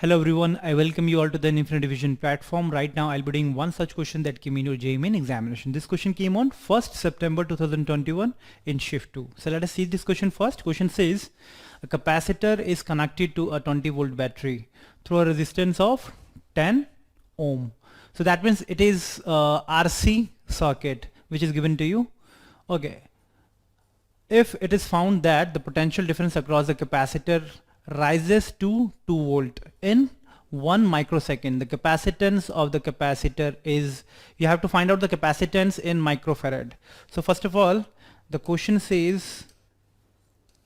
Hello everyone, I welcome you all to the Infinity Vision platform. Right now I'll be doing one such question that came in your JEE Main examination. This question came on 1st September 2021 in shift 2. So let us see this question first. Question says a capacitor is connected to a 20 volt battery through a resistance of 10 ohm. So that means it is RC circuit which is given to you. Okay. If it is found that the potential difference across the capacitor rises to 2 volt in 1 microsecond, the capacitance of the capacitor is, you have to find out the capacitance in microfarad. So first of all, the question says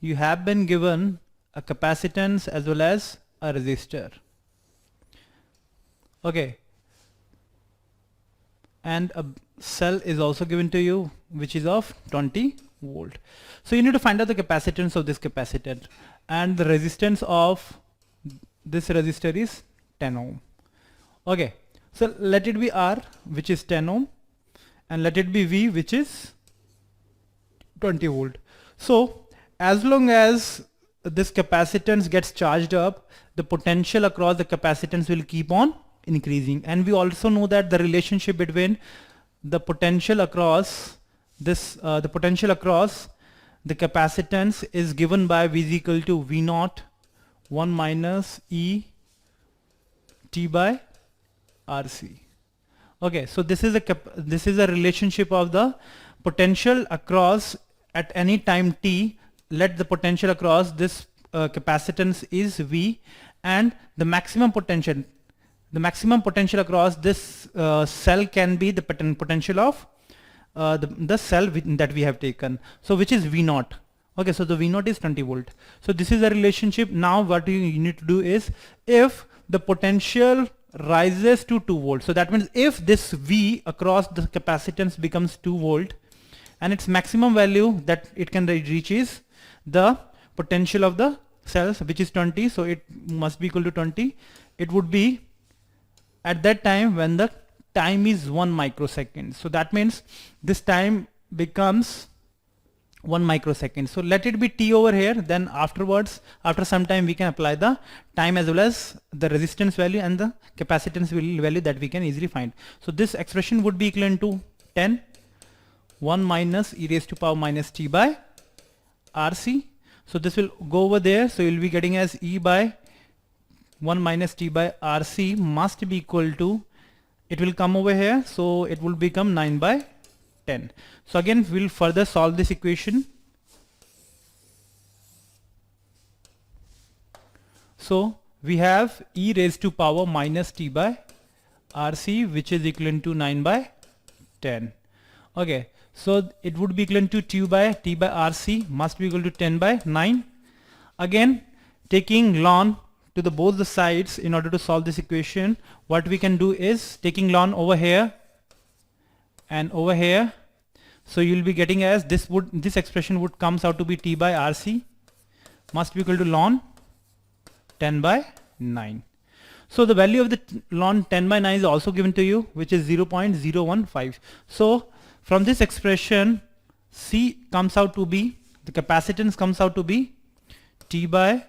you have been given a capacitance as well as a resistor. Okay, and a cell is also given to you which is of 20 volt. So you need to find out the capacitance of this capacitor, and the resistance of this resistor is 10 ohm. Okay, so let it be R which is 10 ohm and let it be V which is 20 volt. So as long as this capacitance gets charged up, the potential across the capacitance will keep on increasing, and we also know that the relationship between the potential across this the capacitance is given by V is equal to V naught 1 minus E T by RC. Okay, so this is a relationship of the potential across at any time t. Let the potential across this capacitance is V, and the maximum potential across this cell can be the potential of the cell that we have taken, so which is V naught. Okay, so the V naught is 20 volt. So this is a relationship. Now what you need to do is, if the potential rises to 2 volt, so that means if this V across the capacitance becomes 2 volt and its maximum value that it can reach is the potential of the cells which is 20, so it must be equal to 20. It would be at that time when the time is 1 microsecond. So that means this time becomes 1 microsecond. So let it be t over here, then afterwards, after some time, we can apply the time as well as the resistance value and the capacitance value that we can easily find. So this expression would be equivalent to 10 1 minus e raised to power minus t by RC. So this will go over there, so you'll be getting as e by 1 minus t by RC must be equal to, it will come over here, so it will become 9 by 10. So again we'll further solve this equation. So we have e raised to power minus t by RC which is equivalent to 9 by 10. Okay, so it would be equivalent to t by RC must be equal to 10 by 9. Again, taking ln to the both the sides in order to solve this equation, what we can do is taking ln over here and over here, so you'll be getting as this expression would comes out to be t by RC must be equal to ln 10 by 9. So the value of the ln 10 by 9 is also given to you, which is 0.015. So from this expression, C comes out to be, the capacitance comes out to be t by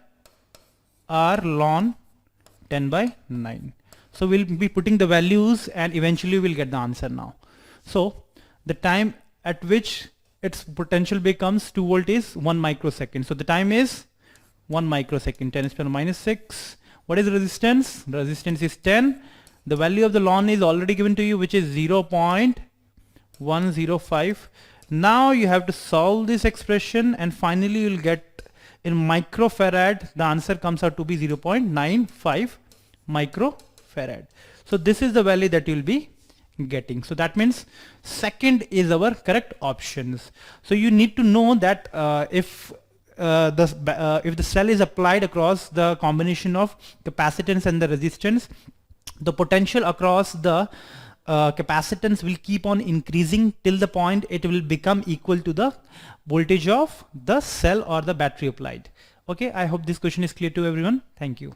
R ln 10 by 9. So we'll be putting the values and eventually we'll get the answer now. So the time at which its potential becomes 2 volt is 1 microsecond. So the time is 1 microsecond, 10 is to the minus 6. What is the resistance? The resistance is 10. The value of the ln is already given to you, which is 0.105. Now you have to solve this expression and finally you'll get in microfarad, the answer comes out to be 0.95 microfarad. So this is the value that you'll be getting. So that means second is our correct options. So you need to know that if the cell is applied across the combination of capacitance and the resistance, the potential across the capacitance will keep on increasing till the point it will become equal to the voltage of the cell or the battery applied. Okay, I hope this question is clear to everyone. Thank you.